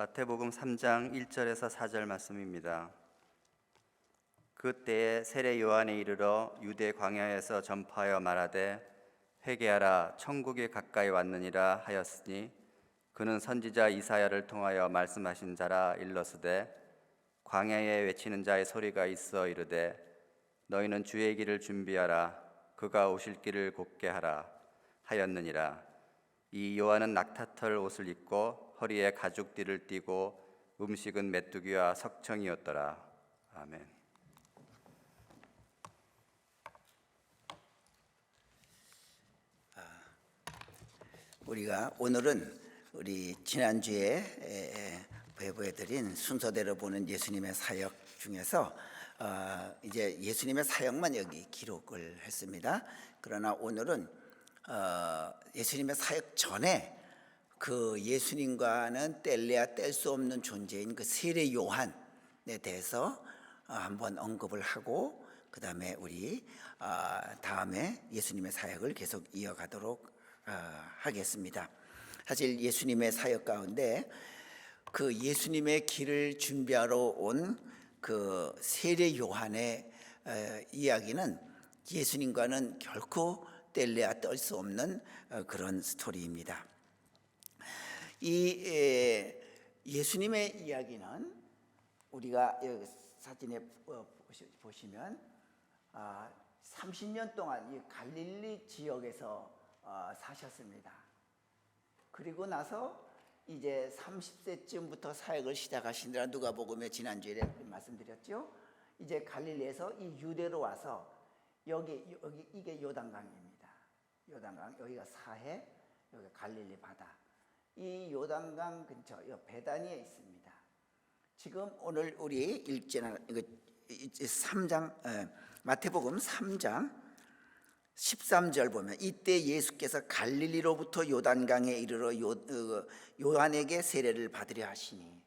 마태복음 3장 1절에서 4절 말씀입니다. 그때에 세례 요한에 이르러 유대 광야에서 전파하여 말하되 회개하라 천국이 가까이 왔느니라 하였으니 그는 선지자 이사야를 통하여 말씀하신 자라 일러스되 광야에 외치는 자의 소리가 있어 이르되 너희는 주의 길을 준비하라 그가 오실 길을 곧게 하라 하였느니라. 이 요한은 낙타털 옷을 입고 허리에 가죽띠를 띠고 음식은 메뚜기와 석청이었더라. 아멘. 우리가 오늘은 우리 지난주에 배부해드린 순서대로 보는 예수님의 사역 중에서 이제 예수님의 사역만 여기 기록을 했습니다. 그러나 오늘은 예수님의 사역 전에 그 예수님과는 뗄래야 뗄 수 없는 존재인 그 세례 요한에 대해서 한번 언급을 하고 그 다음에 우리 다음에 예수님의 사역을 계속 이어가도록 하겠습니다. 사실 예수님의 사역 가운데 그 예수님의 길을 준비하러 온 그 세례 요한의 이야기는 예수님과는 결코 뗄래야 뗄 수 없는 그런 스토리입니다. 이 예수님의 이야기는 우리가 여기 사진에 보시면 30년 동안 이 갈릴리 지역에서 사셨습니다. 그리고 나서 이제 30세쯤부터 사역을 시작하시느라 누가복음에 지난주에 말씀드렸죠. 이제 갈릴리에서 이 유대로 와서 여기 이게 요단강입니다. 요단강 여기가 사해, 여기 갈릴리 바다. 이 요단강 근처 베다니에 있습니다. 지금 오늘 우리 읽지는 3장 마태복음 3장 13절 보면 이때 예수께서 갈릴리로부터 요단강에 이르러 요한에게 세례를 받으려 하시니,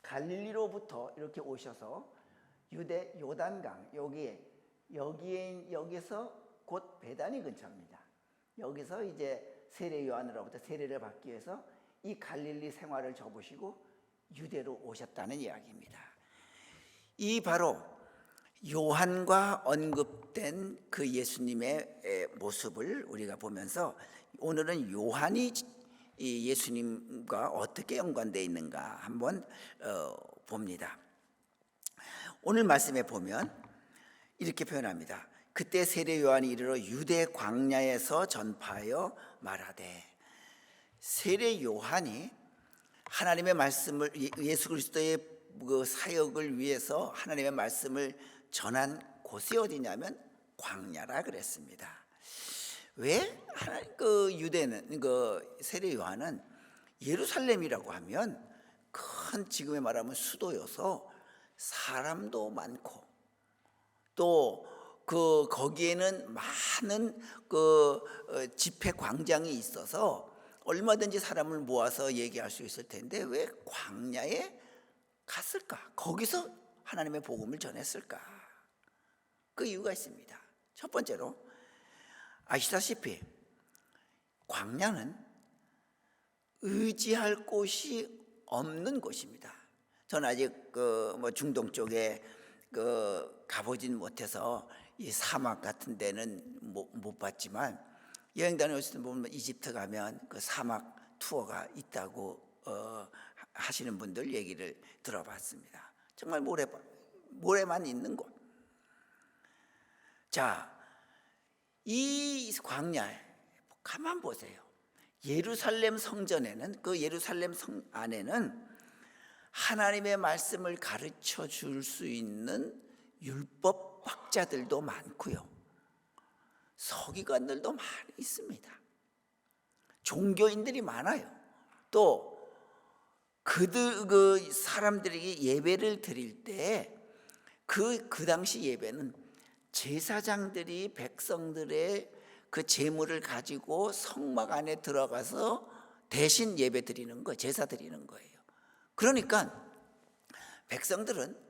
갈릴리로부터 이렇게 오셔서 유대 요단강 여기서 곧 베다니 근처입니다. 여기서 이제 세례 요한으로부터 세례를 받기 위해서 이 갈릴리 생활을 접으시고 유대로 오셨다는 이야기입니다. 이 바로 요한과 언급된 그 예수님의 모습을 우리가 보면서 오늘은 요한이 예수님과 어떻게 연관되어 있는가 한번 봅니다. 오늘 말씀에 보면 이렇게 표현합니다. 그때 세례 요한이 이르러 유대 광야에서 전파하여 말하되, 세례 요한이 하나님의 말씀을 예수 그리스도의 그 사역을 위해서 하나님의 말씀을 전한 곳이 어디냐면 광야라 그랬습니다. 왜 그 유대는 그 세례 요한은 예루살렘이라고 하면 큰 지금에 말하면 수도여서 사람도 많고 또 그 거기에는 많은 그 집회 광장이 있어서 얼마든지 사람을 모아서 얘기할 수 있을 텐데 왜 광야에 갔을까? 거기서 하나님의 복음을 전했을까? 그 이유가 있습니다. 첫 번째로 아시다시피 광야는 의지할 곳이 없는 곳입니다. 저는 아직 그 중동 쪽에 가보진 못해서 이 사막 같은 데는 못 봤지만 여행 다녀오실 때 보면 이집트 가면 그 사막 투어가 있다고 하시는 분들 얘기를 들어봤습니다. 정말 모래만 있는 곳. 자, 이 광야에 가만 보세요. 예루살렘 성전에는 그 예루살렘 성 안에는 하나님의 말씀을 가르쳐 줄 수 있는 율법 학자들도 많고요. 서기관들도 많이 있습니다. 종교인들이 많아요. 또 그 사람들에게 예배를 드릴 때 그 당시 예배는 제사장들이 백성들의 그 제물을 가지고 성막 안에 들어가서 대신 예배 드리는 거, 제사 드리는 거예요. 그러니까 백성들은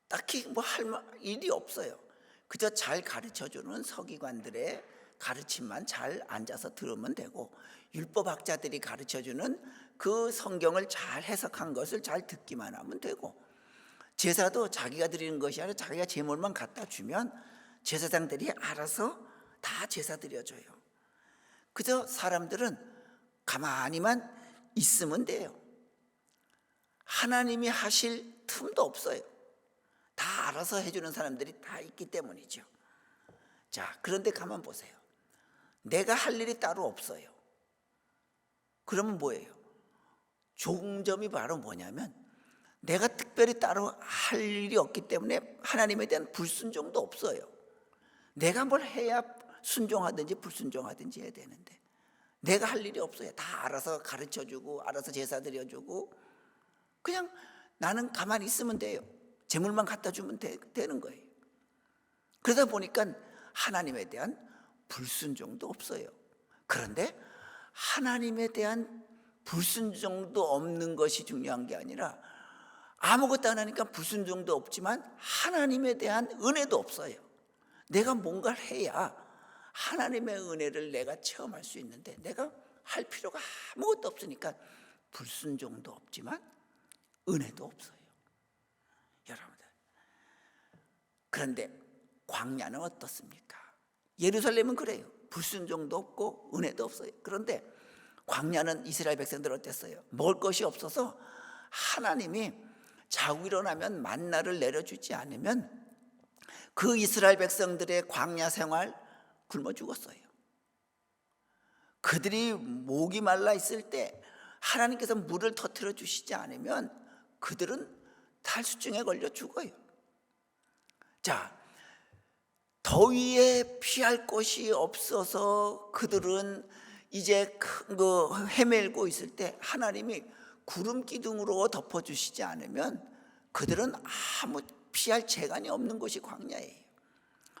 딱히 할 일이 없어요. 그저 잘 가르쳐주는 서기관들의 가르침만 잘 앉아서 들으면 되고 율법학자들이 가르쳐주는 그 성경을 잘 해석한 것을 잘 듣기만 하면 되고, 제사도 자기가 드리는 것이 아니라 자기가 제물만 갖다 주면 제사장들이 알아서 다 제사 드려줘요. 그저 사람들은 가만히만 있으면 돼요. 하나님이 하실 틈도 없어요. 다 알아서 해주는 사람들이 다 있기 때문이죠. 자, 그런데 가만 보세요. 내가 할 일이 따로 없어요. 그러면 뭐예요? 좋은 점이 바로 뭐냐면, 내가 특별히 따로 할 일이 없기 때문에 하나님에 대한 불순종도 없어요. 내가 뭘 해야 순종하든지 불순종하든지 해야 되는데, 내가 할 일이 없어요. 다 알아서 가르쳐주고 알아서 제사 드려주고, 그냥 나는 가만히 있으면 돼요. 재물만 갖다 주면 되는 거예요. 그러다 보니까 하나님에 대한 불순종도 없어요. 그런데 하나님에 대한 불순종도 없는 것이 중요한 게 아니라, 아무것도 안 하니까 불순종도 없지만 하나님에 대한 은혜도 없어요. 내가 뭔가를 해야 하나님의 은혜를 내가 체험할 수 있는데, 내가 할 필요가 아무것도 없으니까 불순종도 없지만 은혜도 없어요. 여러분들, 그런데 광야는 어떻습니까? 예루살렘은 그래요. 불순종도 없고 은혜도 없어요. 그런데 광야는 이스라엘 백성들 어땠어요? 먹을 것이 없어서 하나님이 자고 일어나면 만나를 내려주지 않으면 그 이스라엘 백성들의 광야 생활 굶어 죽었어요. 그들이 목이 말라 있을 때 하나님께서 물을 터뜨려 주시지 않으면 그들은 탈수증에 걸려 죽어요. 자, 더위에 피할 곳이 없어서 그들은 이제 헤매고 있을 때 하나님이 구름 기둥으로 덮어주시지 않으면 그들은 아무 피할 재간이 없는 곳이 광야예요.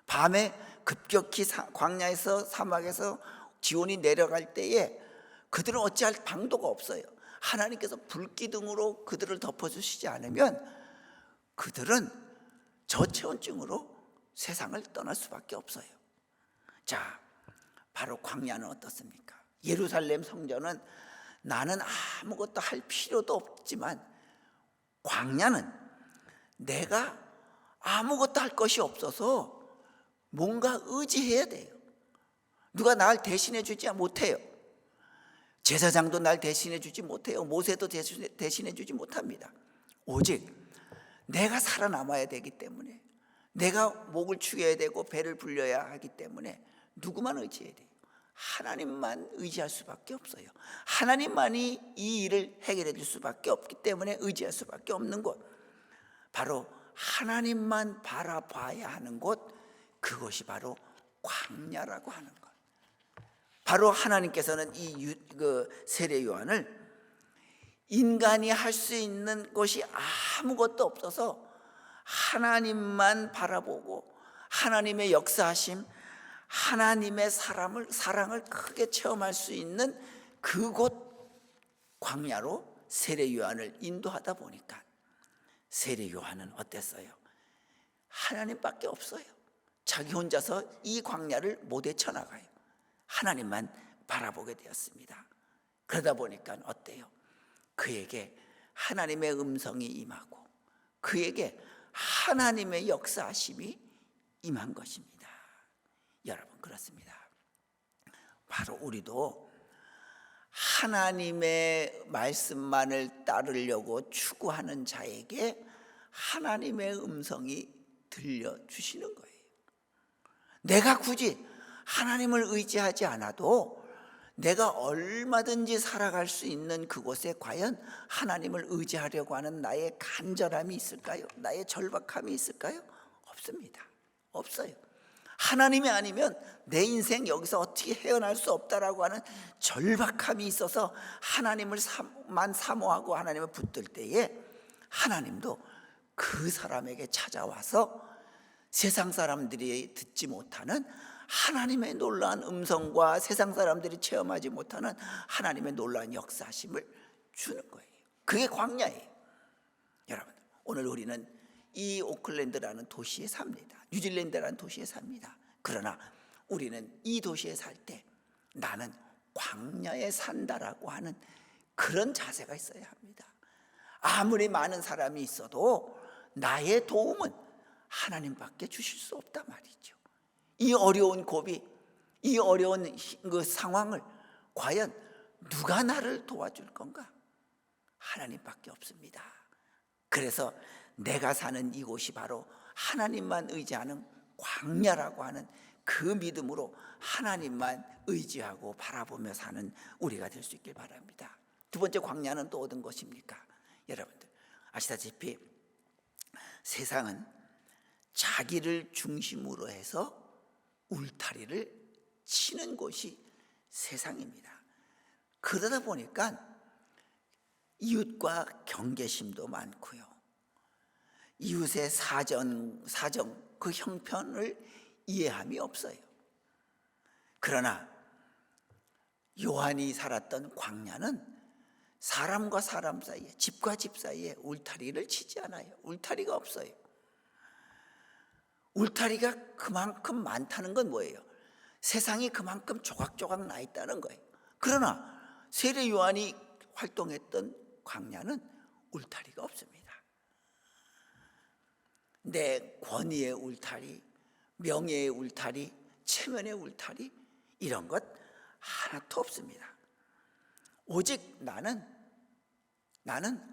밤에 급격히 광야에서 사막에서 기온이 내려갈 때에 그들은 어찌할 방도가 없어요. 하나님께서 불기둥으로 그들을 덮어주시지 않으면 그들은 저체온증으로 세상을 떠날 수밖에 없어요. 자, 바로 광야는 어떻습니까? 예루살렘 성전은 나는 아무것도 할 필요도 없지만, 광야는 내가 아무것도 할 것이 없어서 뭔가 의지해야 돼요. 누가 날 대신해 주지 못해요. 제사장도 날 대신해 주지 못해요. 모세도 대신해 주지 못합니다. 오직 내가 살아남아야 되기 때문에, 내가 목을 축여야 되고 배를 불려야 하기 때문에 누구만 의지해야 돼요? 하나님만 의지할 수밖에 없어요. 하나님만이 이 일을 해결해 줄 수밖에 없기 때문에 의지할 수밖에 없는 곳, 바로 하나님만 바라봐야 하는 곳, 그것이 바로 광야라고 하는 것. 바로 하나님께서는 이 세례 요한을 인간이 할 수 있는 것이 아무것도 없어서 하나님만 바라보고 하나님의 역사하심, 하나님의 사랑을 크게 체험할 수 있는 그곳 광야로 세례 요한을 인도하다 보니까 세례 요한은 어땠어요? 하나님밖에 없어요. 자기 혼자서 이 광야를 못 헤쳐나가요. 하나님만 바라보게 되었습니다. 그러다 보니까 어때요? 그에게 하나님의 음성이 임하고 그에게 하나님의 역사하심이 임한 것입니다. 여러분, 그렇습니다. 바로 우리도 하나님의 말씀만을 따르려고 추구하는 자에게 하나님의 음성이 들려주시는 거예요. 내가 굳이 하나님을 의지하지 않아도 내가 얼마든지 살아갈 수 있는 그곳에 과연 하나님을 의지하려고 하는 나의 간절함이 있을까요? 나의 절박함이 있을까요? 없습니다. 없어요. 하나님이 아니면 내 인생 여기서 어떻게 헤어날 수 없다라고 하는 절박함이 있어서 하나님을만 사모하고 하나님을 붙들 때에 하나님도 그 사람에게 찾아와서 세상 사람들이 듣지 못하는 하나님의 놀라운 음성과 세상 사람들이 체험하지 못하는 하나님의 놀라운 역사심을 주는 거예요. 그게 광야예요. 여러분, 오늘 우리는 이 오클랜드라는 도시에 삽니다. 뉴질랜드라는 도시에 삽니다. 그러나 우리는 이 도시에 살 때 나는 광야에 산다라고 하는 그런 자세가 있어야 합니다. 아무리 많은 사람이 있어도 나의 도움은 하나님밖에 주실 수 없단 말이죠. 이 어려운 고비, 이 어려운 그 상황을 과연 누가 나를 도와줄 건가? 하나님밖에 없습니다. 그래서 내가 사는 이곳이 바로 하나님만 의지하는 광야라고 하는 그 믿음으로 하나님만 의지하고 바라보며 사는 우리가 될 수 있길 바랍니다. 두 번째 광야는 또 어떤 것입니까? 여러분들 아시다시피 세상은 자기를 중심으로 해서 울타리를 치는 곳이 세상입니다. 그러다 보니까 이웃과 경계심도 많고요, 이웃의 사정 그 형편을 이해함이 없어요. 그러나 요한이 살았던 광야는 사람과 사람 사이에, 집과 집 사이에 울타리를 치지 않아요. 울타리가 없어요. 울타리가 그만큼 많다는 건 뭐예요? 세상이 그만큼 조각조각 나 있다는 거예요. 그러나 세례 요한이 활동했던 광야는 울타리가 없습니다. 내 권위의 울타리, 명예의 울타리, 체면의 울타리, 이런 것 하나도 없습니다. 오직 나는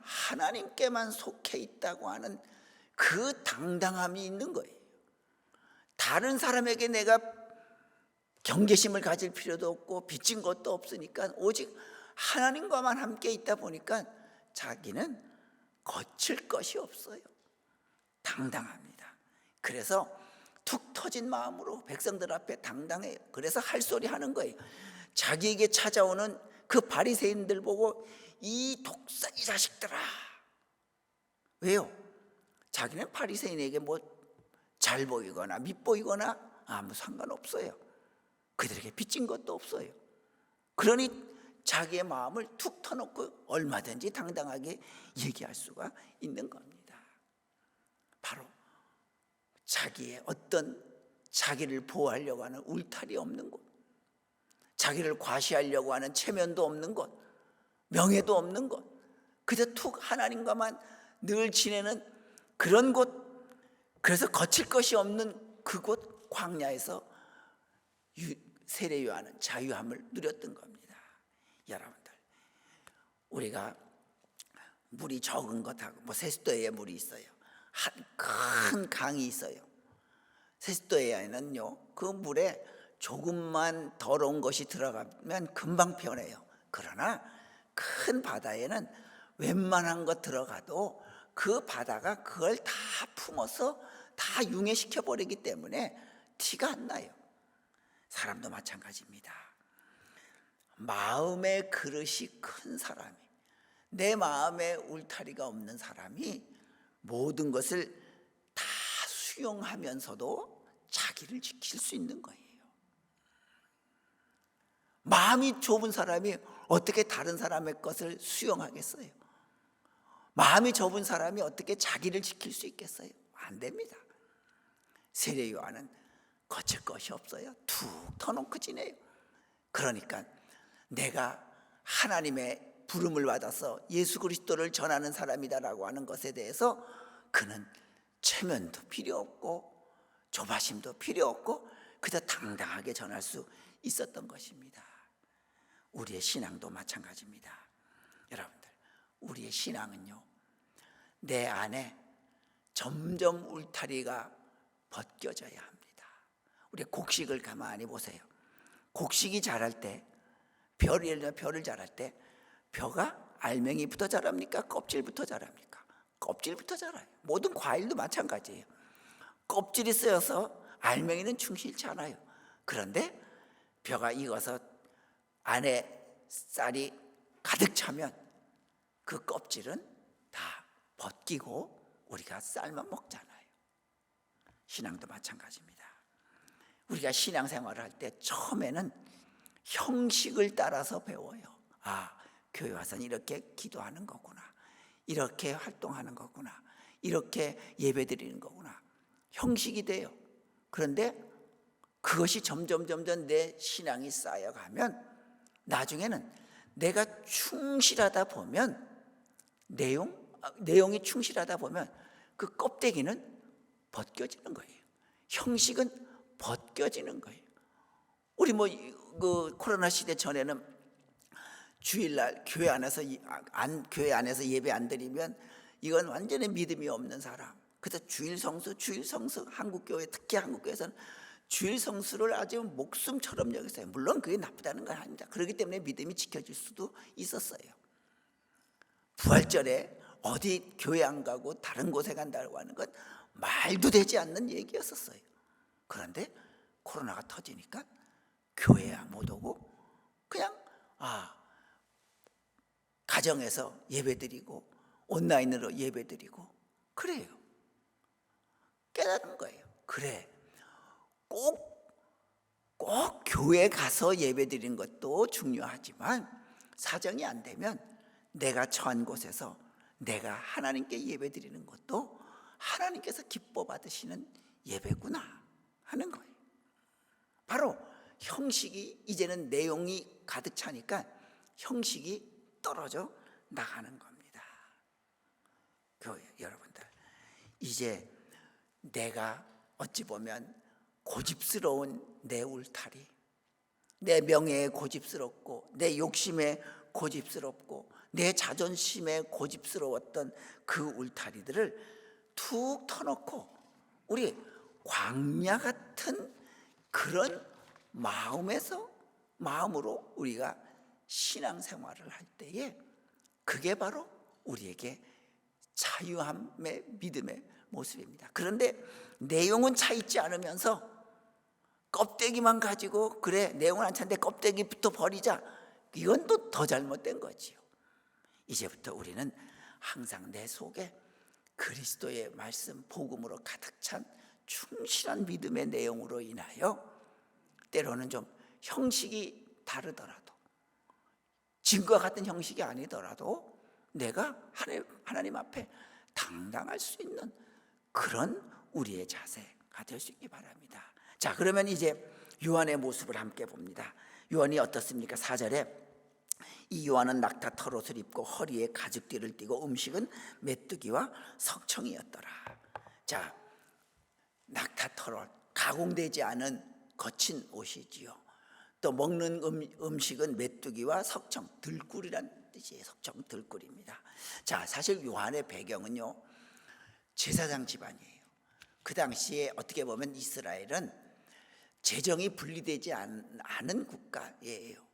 하나님께만 속해 있다고 하는 그 당당함이 있는 거예요. 다른 사람에게 내가 경계심을 가질 필요도 없고 빚진 것도 없으니까 오직 하나님과만 함께 있다 보니까 자기는 거칠 것이 없어요. 당당합니다. 그래서 툭 터진 마음으로 백성들 앞에 당당해요. 그래서 할 소리 하는 거예요. 자기에게 찾아오는 그 바리새인들 보고 이 독사이 자식들아. 왜요? 자기는 바리새인에게 뭐 잘 보이거나 밉보이거나 아무 상관없어요. 그들에게 빚진 것도 없어요. 그러니 자기의 마음을 툭 터놓고 얼마든지 당당하게 얘기할 수가 있는 겁니다. 바로 자기의 어떤 자기를 보호하려고 하는 울타리 없는 곳, 자기를 과시하려고 하는 체면도 없는 곳, 명예도 없는 곳, 그저 툭 하나님과만 늘 지내는 그런 곳, 그래서 거칠 것이 없는 그곳 광야에서 세례 요한은 자유함을 누렸던 겁니다. 여러분들, 우리가 물이 적은 것하고 뭐 세숫도에 물이 있어요. 한 큰 강이 있어요. 세숫도에는요, 그 물에 조금만 더러운 것이 들어가면 금방 변해요. 그러나 큰 바다에는 웬만한 것 들어가도 그 바다가 그걸 다 품어서 다 융해시켜 버리기 때문에 티가 안 나요. 사람도 마찬가지입니다. 마음의 그릇이 큰 사람이, 내 마음에 울타리가 없는 사람이 모든 것을 다 수용하면서도 자기를 지킬 수 있는 거예요. 마음이 좁은 사람이 어떻게 다른 사람의 것을 수용하겠어요? 마음이 좁은 사람이 어떻게 자기를 지킬 수 있겠어요? 안 됩니다. 세례 요한은 거칠 것이 없어요. 툭 터놓고 지내요. 그러니까 내가 하나님의 부름을 받아서 예수 그리스도를 전하는 사람이다라고 하는 것에 대해서 그는 체면도 필요 없고 조바심도 필요 없고 그저 당당하게 전할 수 있었던 것입니다. 우리의 신앙도 마찬가지입니다. 여러분들, 우리의 신앙은요, 내 안에 점점 울타리가 벗겨져야 합니다. 우리 곡식을 가만히 보세요. 곡식이 자랄 때, 예를 들어 벼를 자랄 때 벼가 알맹이부터 자랍니까? 껍질부터 자랍니까? 껍질부터 자라요. 모든 과일도 마찬가지예요. 껍질이 쓰여서 알맹이는 충실치 않아요. 그런데 벼가 익어서 안에 쌀이 가득 차면 그 껍질은 다 벗기고 우리가 쌀만 먹잖아요. 신앙도 마찬가지입니다. 우리가 신앙생활을 할 때 처음에는 형식을 따라서 배워요. 아, 교회 와서는 이렇게 기도하는 거구나, 이렇게 활동하는 거구나, 이렇게 예배드리는 거구나. 형식이 돼요. 그런데 그것이 점점 내 신앙이 쌓여가면 나중에는 내가 충실하다 보면 내용이 충실하다 보면 그 껍데기는 벗겨지는 거예요. 형식은 벗겨지는 거예요. 우리 그 코로나 시대 전에는 주일날 교회 안에서 예배 안 드리면 이건 완전히 믿음이 없는 사람. 그래서 주일 성수 한국교회, 특히 한국교회에서는 주일 성수를 아주 목숨처럼 여겼어요. 물론 그게 나쁘다는 건 아닙니다. 그렇기 때문에 믿음이 지켜질 수도 있었어요. 부활절에 어디 교회 안 가고 다른 곳에 간다고 하는 건 말도 되지 않는 얘기였었어요. 그런데 코로나가 터지니까 교회야 못 오고 그냥 가정에서 예배드리고 온라인으로 예배드리고 그래요. 깨달은 거예요. 그래, 꼭 교회 가서 예배드리는 것도 중요하지만 사정이 안 되면 내가 처한 곳에서 내가 하나님께 예배드리는 것도 하나님께서 기뻐 받으시는 예배구나 하는 거예요. 바로 형식이 이제는 내용이 가득 차니까 형식이 떨어져 나가는 겁니다. 여러분들, 이제 내가 어찌 보면 고집스러운 내 울타리, 내 명예에 고집스럽고 내 욕심에 고집스럽고 내 자존심에 고집스러웠던 그 울타리들을 툭 터놓고 우리 광야 같은 그런 마음으로 우리가 신앙생활을 할 때에 그게 바로 우리에게 자유함의 믿음의 모습입니다. 그런데 내용은 차 있지 않으면서 껍데기만 가지고 그래 내용은 안 차는데 껍데기부터 버리자, 이건 또 더 잘못된 거지요. 이제부터 우리는 항상 내 속에 그리스도의 말씀 복음으로 가득 찬 충실한 믿음의 내용으로 인하여 때로는 좀 형식이 다르더라도 지금과 같은 형식이 아니더라도 내가 하나님 앞에 당당할 수 있는 그런 우리의 자세가 될 수 있기 바랍니다. 자, 그러면 이제 요한의 모습을 함께 봅니다. 요한이 어떻습니까? 4절에 이 요한은 낙타 털옷을 입고 허리에 가죽띠를 띠고 음식은 메뚜기와 석청이었더라. 자, 낙타 털옷, 가공되지 않은 거친 옷이지요. 또 먹는 음식은 메뚜기와 석청, 들꿀이란 뜻이에요. 석청, 들꿀입니다. 자, 사실 요한의 배경은요, 제사장 집안이에요. 그 당시에 어떻게 보면 이스라엘은 재정이 분리되지 않은 국가예요.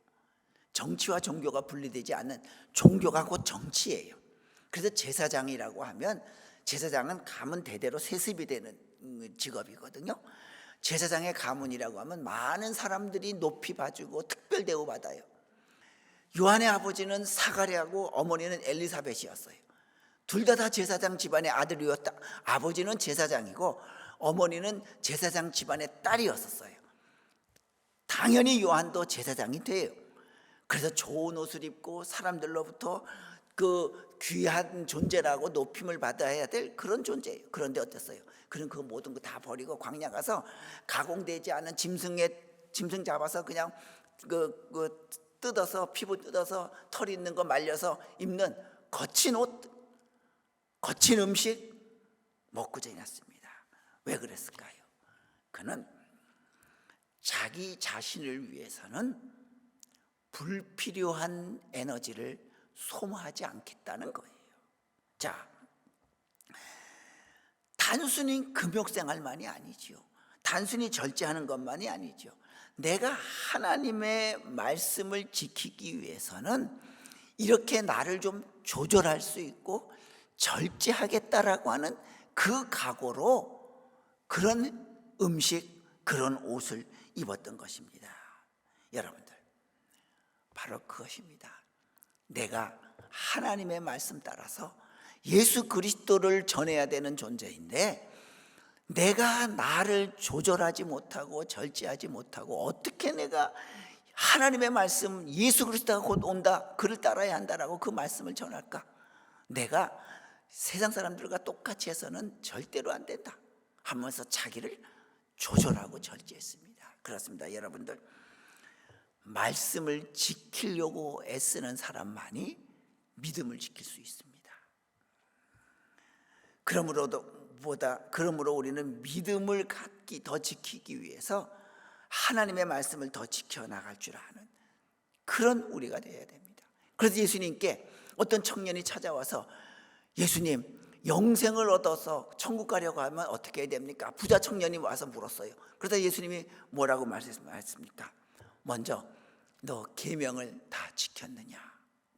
정치와 종교가 분리되지 않는, 종교가 곧 정치예요. 그래서 제사장이라고 하면, 제사장은 가문 대대로 세습이 되는 직업이거든요. 제사장의 가문이라고 하면 많은 사람들이 높이 봐주고 특별 대우 받아요. 요한의 아버지는 사가랴고 어머니는 엘리사벳이었어요. 둘 다 제사장 집안의 아들이었다. 아버지는 제사장이고 어머니는 제사장 집안의 딸이었어요. 당연히 요한도 제사장이 돼요. 그래서 좋은 옷을 입고 사람들로부터 그 귀한 존재라고 높임을 받아야 될 그런 존재예요. 그런데 어땠어요? 그는 그 모든 거 다 버리고 광야 가서 가공되지 않은 짐승 잡아서 그냥 뜯어서 피부 뜯어서 털 있는 거 말려서 입는 거친 옷, 거친 음식 먹고 지냈습니다. 왜 그랬을까요? 그는 자기 자신을 위해서는 불필요한 에너지를 소모하지 않겠다는 거예요. 자, 단순히 금욕생활만이 아니지요. 단순히 절제하는 것만이 아니죠. 내가 하나님의 말씀을 지키기 위해서는 이렇게 나를 좀 조절할 수 있고 절제하겠다라고 하는 그 각오로 그런 음식, 그런 옷을 입었던 것입니다. 여러분들, 바로 그것입니다. 내가 하나님의 말씀 따라서 예수 그리스도를 전해야 되는 존재인데 내가 나를 조절하지 못하고 절제하지 못하고 어떻게 내가 하나님의 말씀, 예수 그리스도가 곧 온다, 그를 따라야 한다라고 그 말씀을 전할까? 내가 세상 사람들과 똑같이 해서는 절대로 안 된다 하면서 자기를 조절하고 절제했습니다. 그렇습니다. 여러분들, 말씀을 지키려고 애쓰는 사람만이 믿음을 지킬 수 있습니다. 그러므로 우리는 믿음을 더 지키기 위해서 하나님의 말씀을 더 지켜나갈 줄 아는 그런 우리가 되어야 됩니다. 그래서 예수님께 어떤 청년이 찾아와서 예수님, 영생을 얻어서 천국 가려고 하면 어떻게 해야 됩니까? 부자 청년이 와서 물었어요. 그러다 예수님이 뭐라고 말씀하셨습니까? 먼저 너 계명을 다 지켰느냐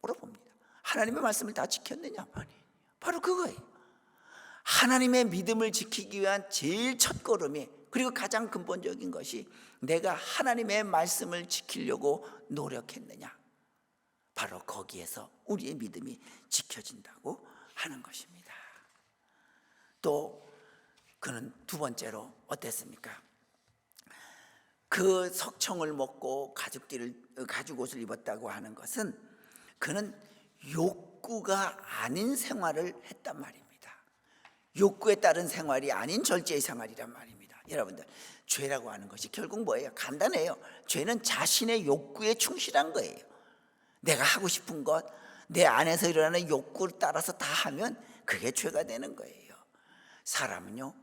물어봅니다. 하나님의 말씀을 다 지켰느냐? 바로 그거예요. 하나님의 믿음을 지키기 위한 제일 첫 걸음이, 그리고 가장 근본적인 것이 내가 하나님의 말씀을 지키려고 노력했느냐, 바로 거기에서 우리의 믿음이 지켜진다고 하는 것입니다. 또 그는 두 번째로 어땠습니까? 그 석청을 먹고 가죽 옷을 입었다고 하는 것은 그는 욕구가 아닌 생활을 했단 말입니다. 욕구에 따른 생활이 아닌 절제의 생활이란 말입니다. 여러분들, 죄라고 하는 것이 결국 뭐예요? 간단해요. 죄는 자신의 욕구에 충실한 거예요. 내가 하고 싶은 것, 내 안에서 일어나는 욕구를 따라서 다 하면 그게 죄가 되는 거예요. 사람은요,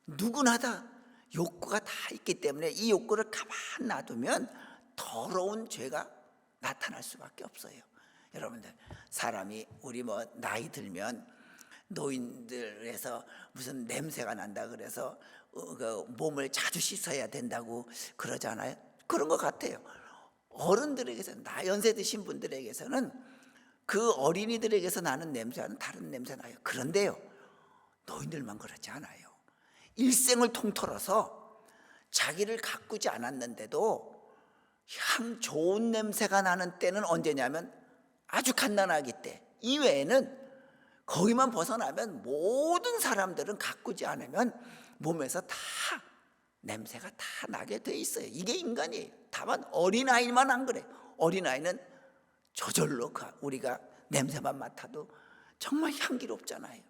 누구나 다 욕구가 다 있기 때문에 이 욕구를 가만 놔두면 더러운 죄가 나타날 수밖에 없어요. 여러분들, 사람이 우리 나이 들면 노인들에서 무슨 냄새가 난다 그래서 그 몸을 자주 씻어야 된다고 그러잖아요. 그런 것 같아요. 어른들에게서, 연세 드신 분들에게서는 그 어린이들에게서 나는 냄새와는 다른 냄새 나요. 그런데요, 노인들만 그렇지 않아요. 일생을 통틀어서 자기를 가꾸지 않았는데도 향 좋은 냄새가 나는 때는 언제냐면 아주 갓난아기 때. 이외에는 거기만 벗어나면 모든 사람들은 가꾸지 않으면 몸에서 다 냄새가 다 나게 돼 있어요. 이게 인간이에요. 다만 어린아이만 안 그래요. 어린아이는 저절로 우리가 냄새만 맡아도 정말 향기롭잖아요.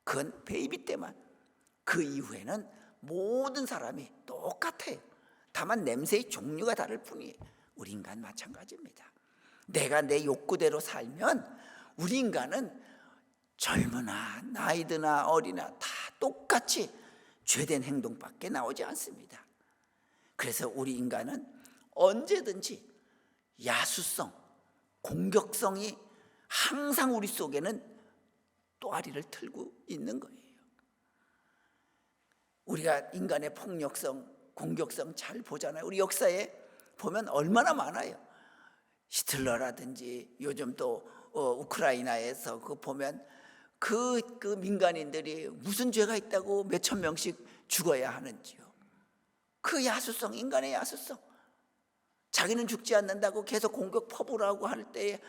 그건 베이비 때만. 그 이후에는 모든 사람이 똑같아요. 다만 냄새의 종류가 다를 뿐이에요. 우리 인간 마찬가지입니다. 내가 내 욕구대로 살면 우리 인간은 젊으나 나이 드나 어리나 다 똑같이 죄된 행동밖에 나오지 않습니다. 그래서 우리 인간은 언제든지 야수성, 공격성이 항상 우리 속에는 또아리를 틀고 있는 거예요. 우리가 인간의 폭력성, 공격성 잘 보잖아요. 우리 역사에 보면 얼마나 많아요. 히틀러라든지 요즘 또 우크라이나에서 보면 그 민간인들이 무슨 죄가 있다고 몇천 명씩 죽어야 하는지요. 그 야수성, 인간의 야수성. 자기는 죽지 않는다고 계속 공격 퍼부라고 할 때에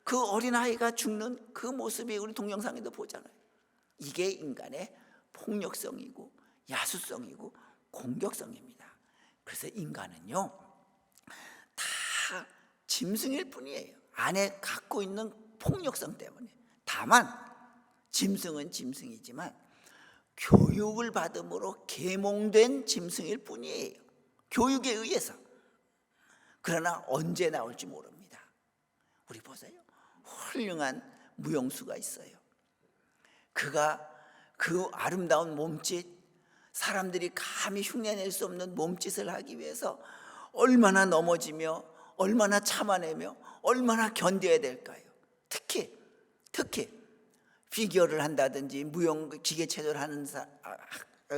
그 어린아이가 죽는 그 모습이 우리 동영상에도 보잖아요. 이게 인간의 폭력성이고 야수성이고 공격성입니다. 그래서 인간은요, 다 짐승일 뿐이에요. 안에 갖고 있는 폭력성 때문에. 다만 짐승은 짐승이지만 교육을 받음으로 계몽된 짐승일 뿐이에요. 교육에 의해서. 그러나 언제 나올지 모릅니다. 우리 보세요. 훌륭한 무용수가 있어요. 그가 그 아름다운 몸짓, 사람들이 감히 흉내낼 수 없는 몸짓을 하기 위해서 얼마나 넘어지며 얼마나 참아내며 얼마나 견뎌야 될까요? 특히 피겨를 한다든지 무용 기계체조를 하는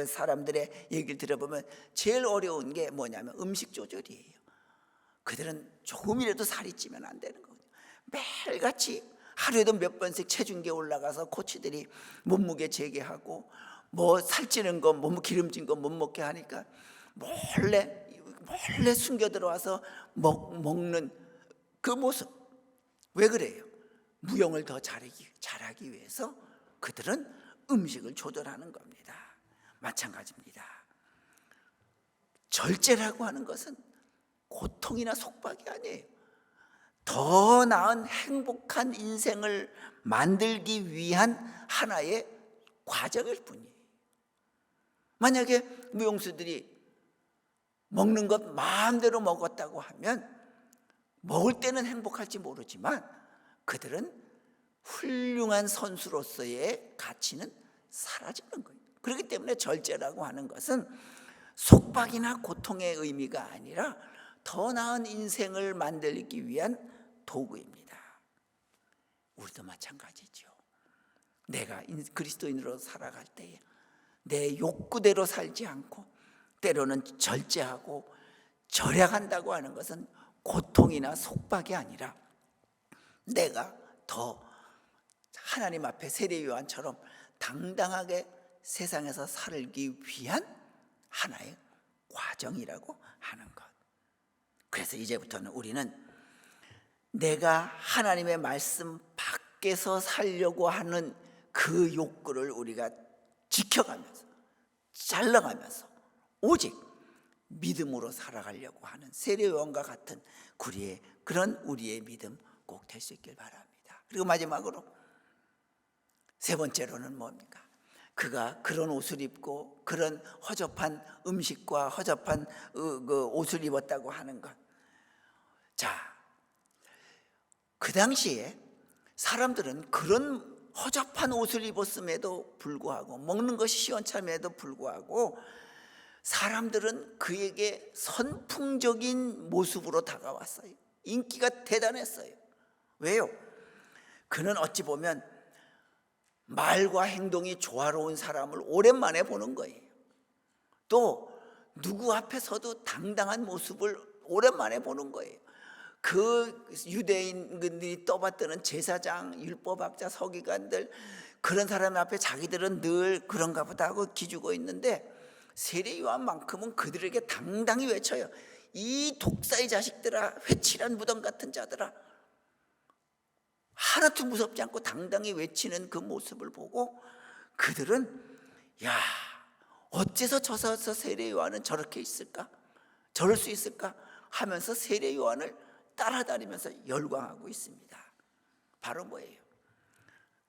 사람들의 얘기를 들어보면 제일 어려운 게 뭐냐면 음식 조절이에요. 그들은 조금이라도 살이 찌면 안 되는 거거든요. 매일같이 하루에도 몇 번씩 체중계 올라가서 코치들이 몸무게 재개하고 살찌는 거, 기름진 거 못 먹게 하니까 몰래 숨겨 들어와서 먹는 그 모습. 왜 그래요? 무용을 더 잘하기 위해서 그들은 음식을 조절하는 겁니다. 마찬가지입니다. 절제라고 하는 것은 고통이나 속박이 아니에요. 더 나은 행복한 인생을 만들기 위한 하나의 과정일 뿐이에요. 만약에 무용수들이 먹는 것 마음대로 먹었다고 하면 먹을 때는 행복할지 모르지만 그들은 훌륭한 선수로서의 가치는 사라지는 거예요. 그렇기 때문에 절제라고 하는 것은 속박이나 고통의 의미가 아니라 더 나은 인생을 만들기 위한 도구입니다. 우리도 마찬가지죠. 내가 그리스도인으로 살아갈 때에 내 욕구대로 살지 않고 때로는 절제하고 절약한다고 하는 것은 고통이나 속박이 아니라 내가 더 하나님 앞에 세례 요한처럼 당당하게 세상에서 살기 위한 하나의 과정이라고 하는 것. 그래서 이제부터는 우리는 내가 하나님의 말씀 밖에서 살려고 하는 그 욕구를 우리가 지켜가면서 잘라가면서 오직 믿음으로 살아가려고 하는 세례요한과 같은 그런 우리의 믿음 꼭 될 수 있길 바랍니다. 그리고 마지막으로 세 번째로는 뭡니까? 그가 그런 옷을 입고 그런 허접한 음식과 허접한 그 옷을 입었다고 하는 것. 자, 그 당시에 사람들은 그런 허접한 옷을 입었음에도 불구하고 먹는 것이 시원참에도 불구하고 사람들은 그에게 선풍적인 모습으로 다가왔어요. 인기가 대단했어요. 왜요? 그는 어찌 보면 말과 행동이 조화로운 사람을 오랜만에 보는 거예요. 또 누구 앞에서도 당당한 모습을 오랜만에 보는 거예요. 그 유대인들이 떠받드는 제사장, 율법학자, 서기관들 그런 사람 앞에 자기들은 늘 그런가 보다 하고 기죽어 있는데 세례 요한만큼은 그들에게 당당히 외쳐요. 이 독사의 자식들아, 회칠한 무덤 같은 자들아. 하나도 무섭지 않고 당당히 외치는 그 모습을 보고 그들은 야, 어째서 저 세례 요한은 저렇게 있을까? 저럴 수 있을까? 하면서 세례 요한을 따라다니면서 열광하고 있습니다. 바로 뭐예요?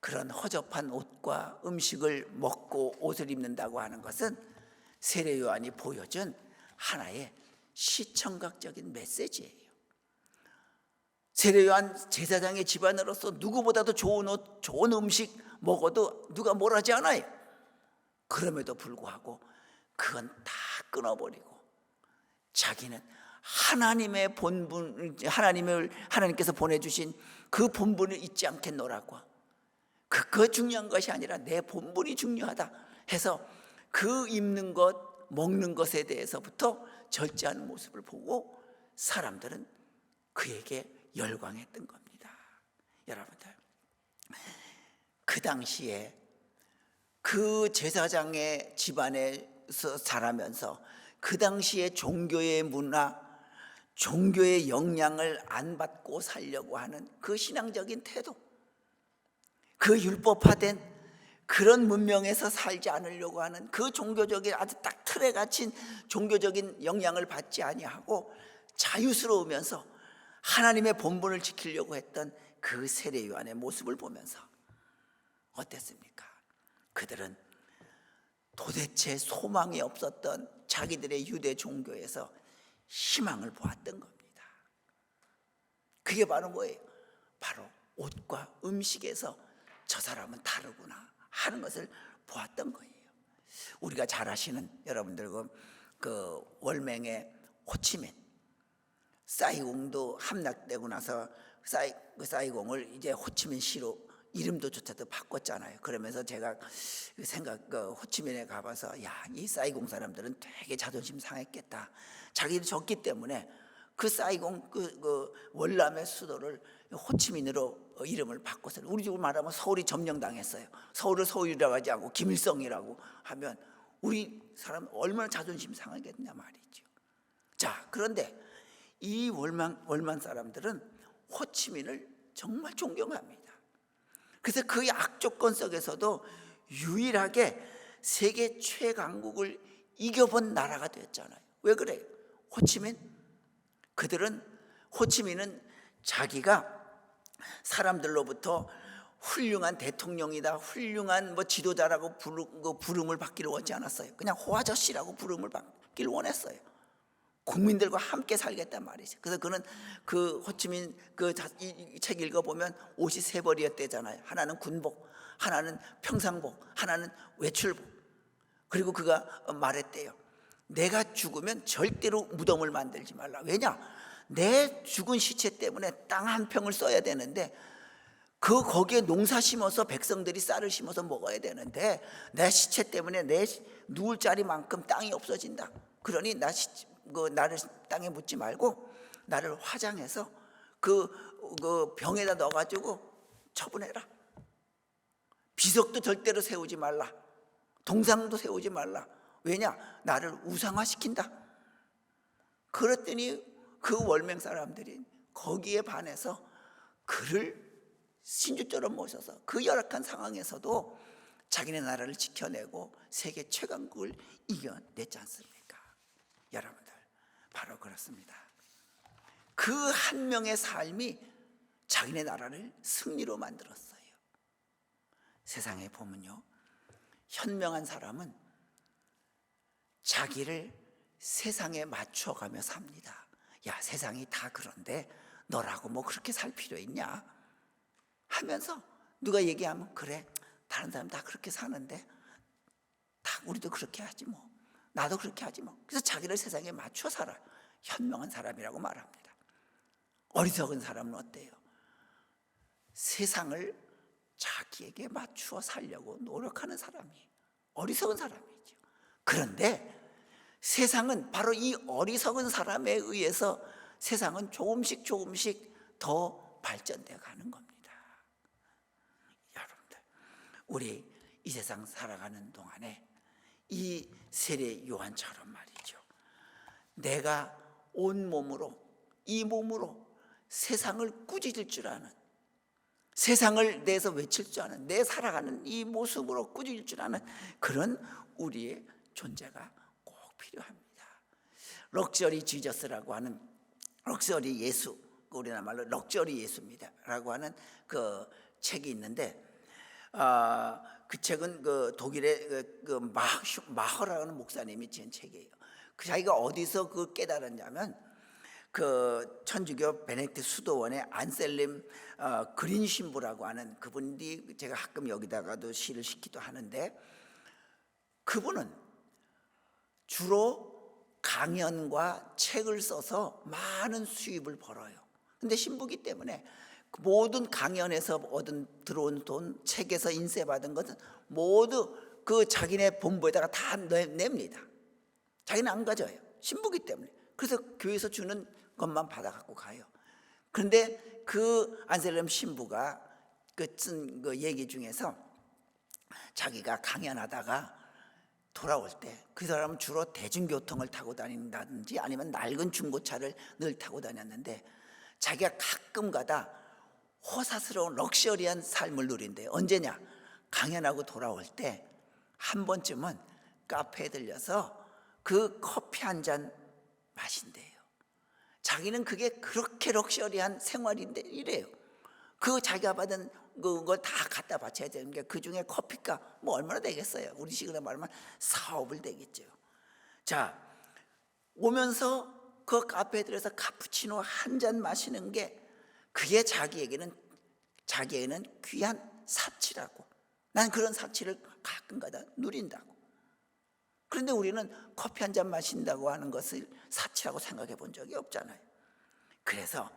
그런 허접한 옷과 음식을 먹고 옷을 입는다고 하는 것은 세례 요한이 보여준 하나의 시청각적인 메시지예요. 세례 요한 제사장의 집안으로서 누구보다도 좋은 옷, 좋은 음식 먹어도 누가 뭘 하지 않아요. 그럼에도 불구하고 그건 다 끊어버리고 자기는 하나님의 본분, 하나님께서 보내주신 그 본분을 잊지 않겠노라고. 그거 중요한 것이 아니라 내 본분이 중요하다 해서 그 입는 것, 먹는 것에 대해서부터 절제하는 모습을 보고 사람들은 그에게 열광했던 겁니다. 여러분들, 그 당시에 그 제사장의 집안에서 자라면서 그 당시에 종교의 문화, 종교의 영향을 안 받고 살려고 하는 그 신앙적인 태도, 그 율법화된 그런 문명에서 살지 않으려고 하는 그 종교적인 아주 딱 틀에 갇힌 종교적인 영향을 받지 아니하고 자유스러우면서 하나님의 본분을 지키려고 했던 그 세례 요한의 모습을 보면서 어땠습니까? 그들은 도대체 소망이 없었던 자기들의 유대 종교에서 희망을 보았던 겁니다. 그게 바로 뭐예요? 바로 옷과 음식에서 저 사람은 다르구나 하는 것을 보았던 거예요. 우리가 잘 아시는 여러분들 그 월맹의 호치민, 사이공도 함락되고 나서 사이공을 이제 호치민시로 이름도 조차도 바꿨잖아요. 그러면서 제가 호치민에 가봐서 야, 이 사이공 사람들은 되게 자존심 상했겠다. 자기들 졌기 때문에 그 사이공 그 월남의 수도를 호치민으로 이름을 바꿨어요. 우리 집으로 말하면 서울이 점령당했어요. 서울을 서울이라고 하지 않고 김일성이라고 하면 우리 사람 얼마나 자존심 상하겠냐 말이죠. 자, 그런데 이 월만 사람들은 호치민을 정말 존경합니다. 그래서 그 악조건 속에서도 유일하게 세계 최강국을 이겨본 나라가 됐잖아요. 왜 그래요? 호치민은 자기가 사람들로부터 훌륭한 대통령이다, 훌륭한 지도자라고 부름을 받기를 원치 않았어요. 그냥 호아저씨라고 부름을 받기를 원했어요. 국민들과 함께 살겠단 말이죠. 그래서 그는 그 호치민 이 책 읽어보면 옷이 세 벌이었대잖아요. 하나는 군복, 하나는 평상복, 하나는 외출복. 그리고 그가 말했대요. 내가 죽으면 절대로 무덤을 만들지 말라. 왜냐? 내 죽은 시체 때문에 땅 한 평을 써야 되는데 거기에 농사 심어서 백성들이 쌀을 심어서 먹어야 되는데 내 시체 때문에 내 누울 자리만큼 땅이 없어진다. 그러니 나를 땅에 묻지 말고 나를 화장해서 그 병에다 넣어가지고 처분해라. 비석도 절대로 세우지 말라. 동상도 세우지 말라. 왜냐? 나를 우상화시킨다. 그랬더니 그 월맹 사람들이 거기에 반해서 그를 신주처럼 모셔서 그 열악한 상황에서도 자기네 나라를 지켜내고 세계 최강국을 이겨냈지 않습니까? 여러분들, 바로 그렇습니다. 그 한 명의 삶이 자기네 나라를 승리로 만들었어요. 세상에 보면요, 현명한 사람은 자기를 세상에 맞춰가며 삽니다. 야, 세상이 다 그런데 너라고 뭐 그렇게 살 필요 있냐 하면서 누가 얘기하면 그래, 다른 사람 다 그렇게 사는데 다 우리도 그렇게 하지 뭐, 나도 그렇게 하지 뭐. 그래서 자기를 세상에 맞춰 살아요. 현명한 사람이라고 말합니다. 어리석은 사람은 어때요? 세상을 자기에게 맞추어 살려고 노력하는 사람이 어리석은 사람이죠. 그런데 세상은 바로 이 어리석은 사람에 의해서 세상은 조금씩 더 발전되어 가는 겁니다. 여러분들, 우리 이 세상 살아가는 동안에 이 세례 요한처럼 말이죠, 내가 온 몸으로, 이 몸으로 세상을 꾸짖을 줄 아는, 세상을 내서 외칠 줄 아는, 내 살아가는 이 모습으로 꾸짖을 줄 아는 그런 우리의 존재가 꼭 필요합니다. 럭셔리 지저스라고 하는, 럭셔리 예수, 우리나라 말로 럭셔리 예수입니다 라고 하는 그 책이 있는데, 그 책은 그 독일의 마허라는 목사님이 지은 책이에요. 그 자기가 어디서 그 깨달았냐면, 그 천주교 베네딕트 수도원의 안셀림 그린 신부라고 하는 그분이, 제가 가끔 여기다가도 시를 시키기도 하는데, 그분은 주로 강연과 책을 써서 많은 수입을 벌어요. 근데 신부기 때문에 모든 강연에서 들어온 돈, 책에서 인쇄받은 것은 모두 그 자기네 본부에다가 다 냅니다. 자기는 안 가져요. 신부기 때문에. 그래서 교회에서 주는 것만 받아 갖고 가요. 그런데 그 안셀렘 신부가 쓴 그 얘기 중에서 자기가 강연하다가 돌아올 때 그 사람은 주로 대중교통을 타고 다닌다든지 아니면 낡은 중고차를 늘 타고 다녔는데, 자기가 가끔 가다 호사스러운 럭셔리한 삶을 누린대요. 언제냐? 강연하고 돌아올 때 한 번쯤은 카페에 들려서 그 커피 한 잔 마신대요. 자기는 그게 그렇게 럭셔리한 생활인데 이래요. 그 자기가 받은 그걸 다 갖다 바쳐야 되는 게, 그 중에 커피값 뭐 얼마나 되겠어요? 우리 식으로 말하면 4~5불 되겠죠. 자, 오면서 그 카페에 들어서 카푸치노 한 잔 마시는 게, 그게 자기에게는 귀한 사치라고. 난 그런 사치를 가끔가다 누린다고. 그런데 우리는 커피 한 잔 마신다고 하는 것을 사치라고 생각해 본 적이 없잖아요. 그래서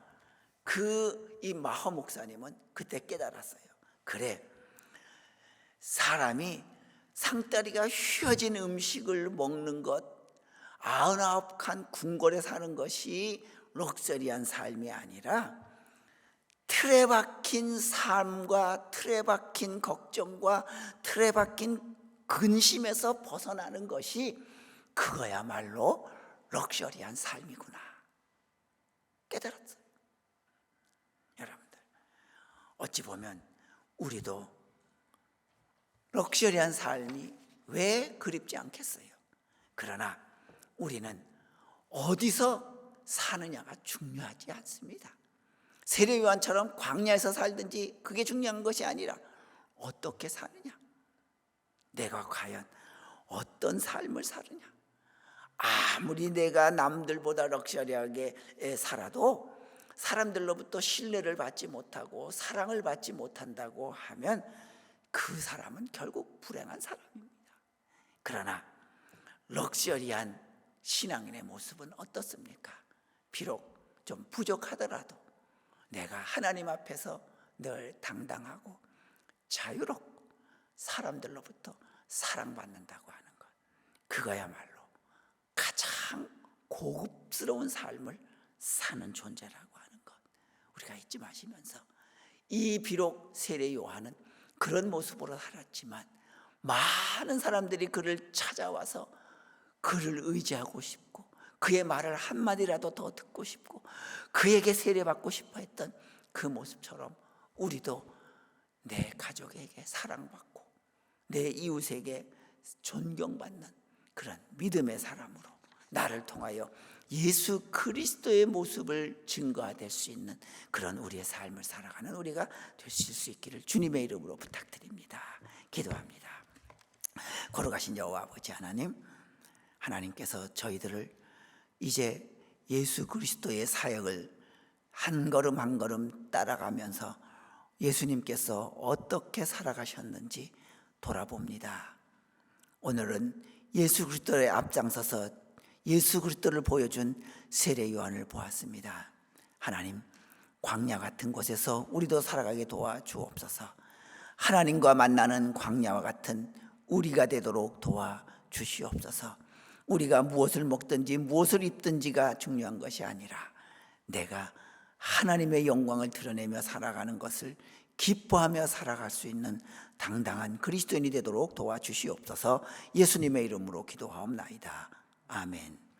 이 마허 목사님은 그때 깨달았어요. 그래, 사람이 상다리가 휘어진 음식을 먹는 것, 99칸 궁궐에 사는 것이 럭셔리한 삶이 아니라 틀에 박힌 삶과 틀에 박힌 걱정과 틀에 박힌 근심에서 벗어나는 것이, 그거야말로 럭셔리한 삶이구나 깨달았어요. 여러분들, 어찌 보면 우리도 럭셔리한 삶이 왜 그립지 않겠어요? 그러나 우리는 어디서 사느냐가 중요하지 않습니다. 세례 요한처럼 광야에서 살든지 그게 중요한 것이 아니라 어떻게 사느냐, 내가 과연 어떤 삶을 사느냐. 아무리 내가 남들보다 럭셔리하게 살아도 사람들로부터 신뢰를 받지 못하고 사랑을 받지 못한다고 하면 그 사람은 결국 불행한 사람입니다. 그러나 럭셔리한 신앙인의 모습은 어떻습니까? 비록 좀 부족하더라도 내가 하나님 앞에서 늘 당당하고 자유롭고 사람들로부터 사랑받는다고 하는 것, 그거야말로 가장 고급스러운 삶을 사는 존재라고 하는 것, 우리가 잊지 마시면서, 이 비록 세례 요한은 그런 모습으로 살았지만 많은 사람들이 그를 찾아와서 그를 의지하고 싶고 그의 말을 한마디라도 더 듣고 싶고 그에게 세례받고 싶어 했던 그 모습처럼 우리도 내 가족에게 사랑받고 내 이웃에게 존경받는 그런 믿음의 사람으로 나를 통하여 예수 그리스도의 모습을 증거될 수 있는 그런 우리의 삶을 살아가는 우리가 되실 수 있기를 주님의 이름으로 부탁드립니다. 기도합니다. 걸어가신 여호와 아버지 하나님, 하나님께서 저희들을 이제 예수 그리스도의 사역을 한 걸음 한 걸음 따라가면서 예수님께서 어떻게 살아가셨는지 돌아봅니다. 오늘은 예수 그리스도의 앞장서서 예수 그리스도를 보여준 세례 요한을 보았습니다. 하나님, 광야 같은 곳에서 우리도 살아가게 도와주옵소서. 하나님과 만나는 광야와 같은 우리가 되도록 도와주시옵소서. 우리가 무엇을 먹든지 무엇을 입든지가 중요한 것이 아니라 내가 하나님의 영광을 드러내며 살아가는 것을 기뻐하며 살아갈 수 있는 당당한 그리스도인이 되도록 도와주시옵소서. 예수님의 이름으로 기도하옵나이다. 아멘.